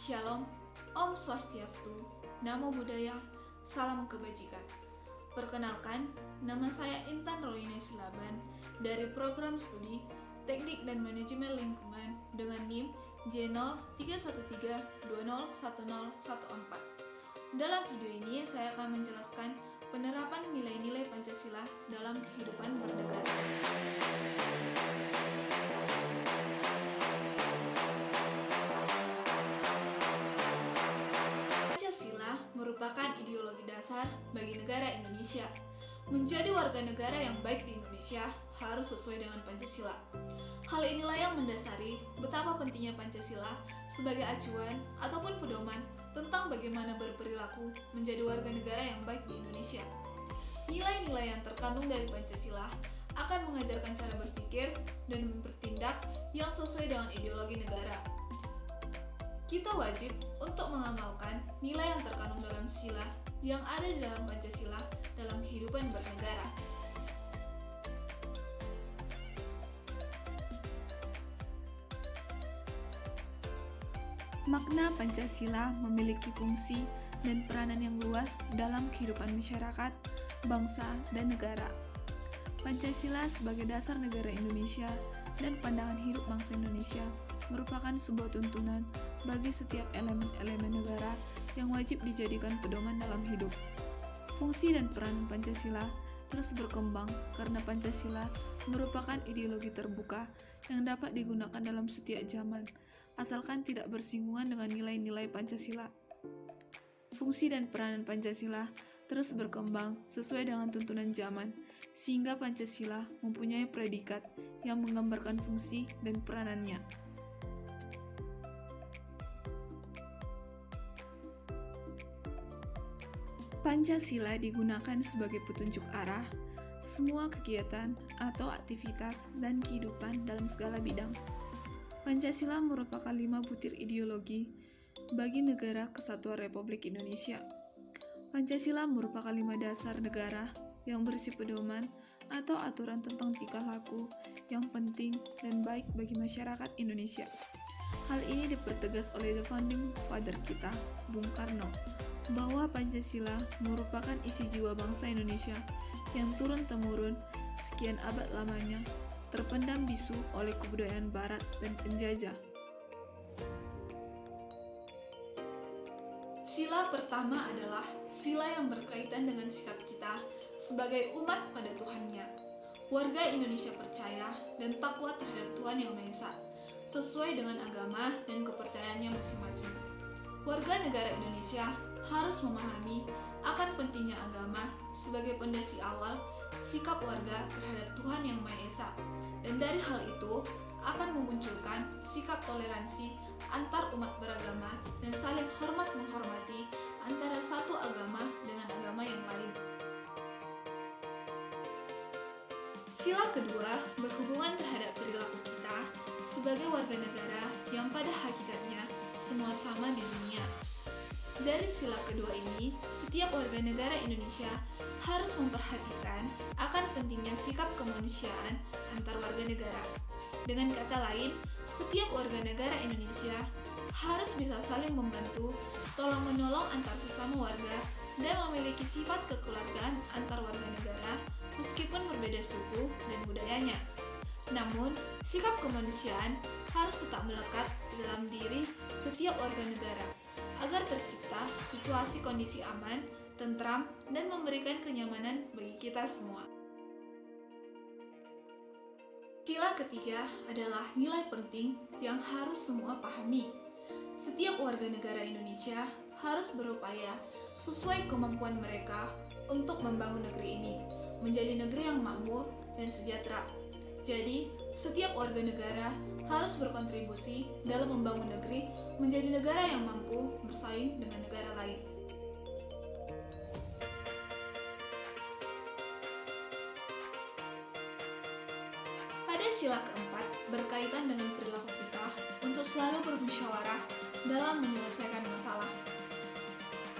Shalom, Om Swastiastu, Namo Buddhaya, Salam Kebajikan. Perkenalkan, nama saya Intan Rolina Silaban dari Program Studi Teknik dan Manajemen Lingkungan dengan NIM J0313201014. Dalam video ini saya akan menjelaskan penerapan nilai-nilai Pancasila dalam kehidupan bernegara. Pancasila merupakan ideologi dasar bagi negara Indonesia. Menjadi warga negara yang baik di Indonesia harus sesuai dengan Pancasila. Hal inilah yang mendasari betapa pentingnya Pancasila sebagai acuan ataupun pedoman tentang bagaimana berperilaku menjadi warga negara yang baik di Indonesia. Nilai-nilai yang terkandung dari Pancasila akan mengajarkan cara berpikir dan bertindak yang sesuai dengan ideologi negara. Kita wajib untuk mengamalkan nilai yang terkandung dalam sila yang ada di dalam Pancasila dalam kehidupan bernegara. Makna Pancasila memiliki fungsi dan peranan yang luas dalam kehidupan masyarakat, bangsa, dan negara. Pancasila sebagai dasar negara Indonesia dan pandangan hidup bangsa Indonesia merupakan sebuah tuntunan bagi setiap elemen-elemen negara yang wajib dijadikan pedoman dalam hidup. Fungsi dan peran Pancasila terus berkembang karena Pancasila merupakan ideologi terbuka yang dapat digunakan dalam setiap zaman, asalkan tidak bersinggungan dengan nilai-nilai Pancasila. Fungsi dan peranan Pancasila terus berkembang sesuai dengan tuntunan zaman, sehingga Pancasila mempunyai predikat yang menggambarkan fungsi dan peranannya. Pancasila digunakan sebagai petunjuk arah semua kegiatan atau aktivitas dan kehidupan dalam segala bidang. Pancasila merupakan 5 butir ideologi bagi negara kesatuan Republik Indonesia. Pancasila merupakan 5 dasar negara yang berisi pedoman atau aturan tentang tingkah laku yang penting dan baik bagi masyarakat Indonesia. Hal ini dipertegas oleh The Founding Father kita, Bung Karno, bahwa Pancasila merupakan isi jiwa bangsa Indonesia yang turun-temurun sekian abad lamanya, terpendam bisu oleh kebudayaan Barat dan penjajah. Sila pertama adalah sila yang berkaitan dengan sikap kita sebagai umat pada Tuhannya. Warga Indonesia percaya dan takwa terhadap Tuhan Yang Maha Esa, sesuai dengan agama dan kepercayaannya masing-masing. Warga negara Indonesia harus memahami akan pentingnya agama sebagai pondasi awal sikap warga terhadap Tuhan Yang Maha Esa, dan dari hal itu akan memunculkan sikap toleransi antar umat beragama dan saling hormat menghormati antara satu agama dengan agama yang lain. Sila kedua berhubungan terhadap perilaku kita sebagai warga negara yang pada hakikatnya semua sama di dunia. Dari sila kedua ini, setiap warga negara Indonesia harus memperhatikan akan pentingnya sikap kemanusiaan antar warga negara. Dengan kata lain, setiap warga negara Indonesia harus bisa saling membantu, tolong-menolong antar sesama warga, dan memiliki sifat kekeluargaan antar warga negara meskipun berbeda suku dan budayanya. Namun, sikap kemanusiaan harus tetap melekat di dalam diri setiap warga negara agar tercipta situasi kondisi aman, tentram, dan memberikan kenyamanan bagi kita semua. Sila ketiga adalah nilai penting yang harus semua pahami. Setiap warga negara Indonesia harus berupaya sesuai kemampuan mereka untuk membangun negeri ini menjadi negeri yang makmur dan sejahtera. Jadi, setiap warga negara harus berkontribusi dalam membangun negeri menjadi negara yang mampu bersaing dengan negara lain. Pada sila keempat berkaitan dengan perilaku kita untuk selalu bermusyawarah dalam menyelesaikan masalah.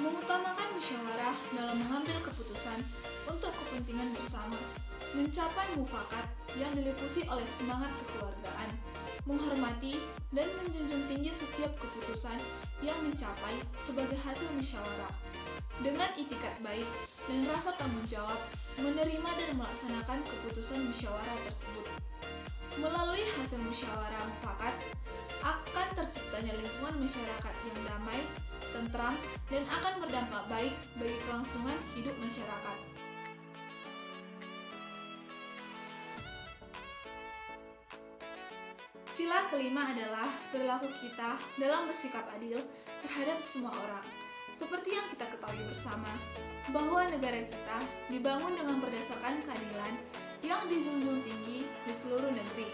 Mengutamakan musyawarah dalam mengambil keputusan untuk kepentingan bersama, mencapai mufakat yang diliputi oleh semangat kekeluargaan, menghormati, dan menjunjung tinggi setiap keputusan yang dicapai sebagai hasil musyawarah. Dengan itikat baik dan rasa tanggung jawab, menerima dan melaksanakan keputusan musyawarah tersebut. Melalui hasil musyawarah mufakat, akan terciptanya lingkungan masyarakat yang damai, tentram, dan akan berdampak baik bagi kelangsungan hidup masyarakat. Sila kelima adalah perilaku kita dalam bersikap adil terhadap semua orang. Seperti yang kita ketahui bersama, bahwa negara kita dibangun dengan berdasarkan keadilan yang dijunjung tinggi di seluruh negeri.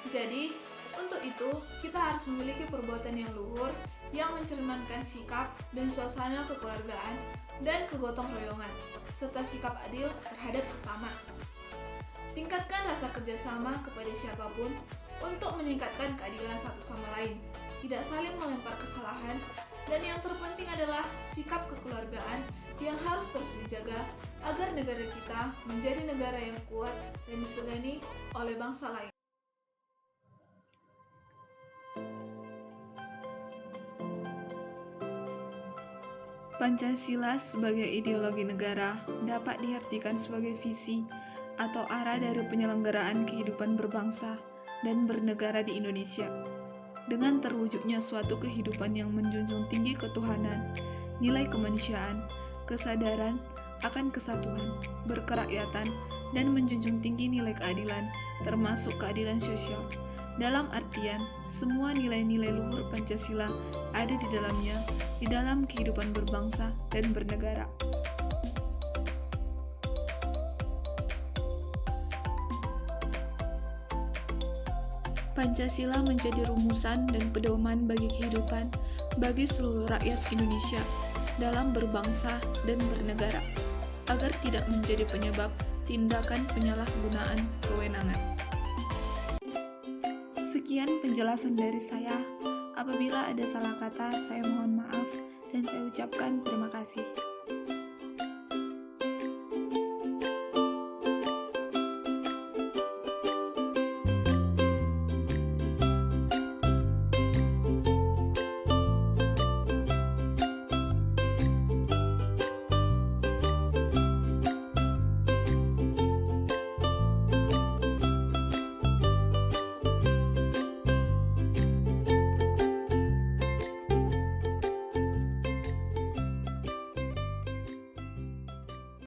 Jadi, untuk itu, kita harus memiliki perbuatan yang luhur yang mencerminkan sikap dan suasana kekeluargaan dan kegotong royongan, serta sikap adil terhadap sesama. Tingkatkan rasa kerjasama kepada siapapun untuk meningkatkan keadilan satu sama lain, tidak saling melempar kesalahan, dan yang terpenting adalah sikap kekeluargaan yang harus terus dijaga agar negara kita menjadi negara yang kuat dan disegani oleh bangsa lain. Pancasila sebagai ideologi negara dapat diartikan sebagai visi atau arah dari penyelenggaraan kehidupan berbangsa dan bernegara di Indonesia, dengan terwujudnya suatu kehidupan yang menjunjung tinggi ketuhanan, nilai kemanusiaan, kesadaran akan kesatuan, berkerakyatan, dan menjunjung tinggi nilai keadilan, termasuk keadilan sosial. Dalam artian, semua nilai-nilai luhur Pancasila ada di dalamnya, di dalam kehidupan berbangsa dan bernegara. Pancasila menjadi rumusan dan pedoman bagi kehidupan bagi seluruh rakyat Indonesia dalam berbangsa dan bernegara, agar tidak menjadi penyebab tindakan penyalahgunaan kewenangan. Sekian penjelasan dari saya. Apabila ada salah kata, saya mohon maaf dan saya ucapkan terima kasih.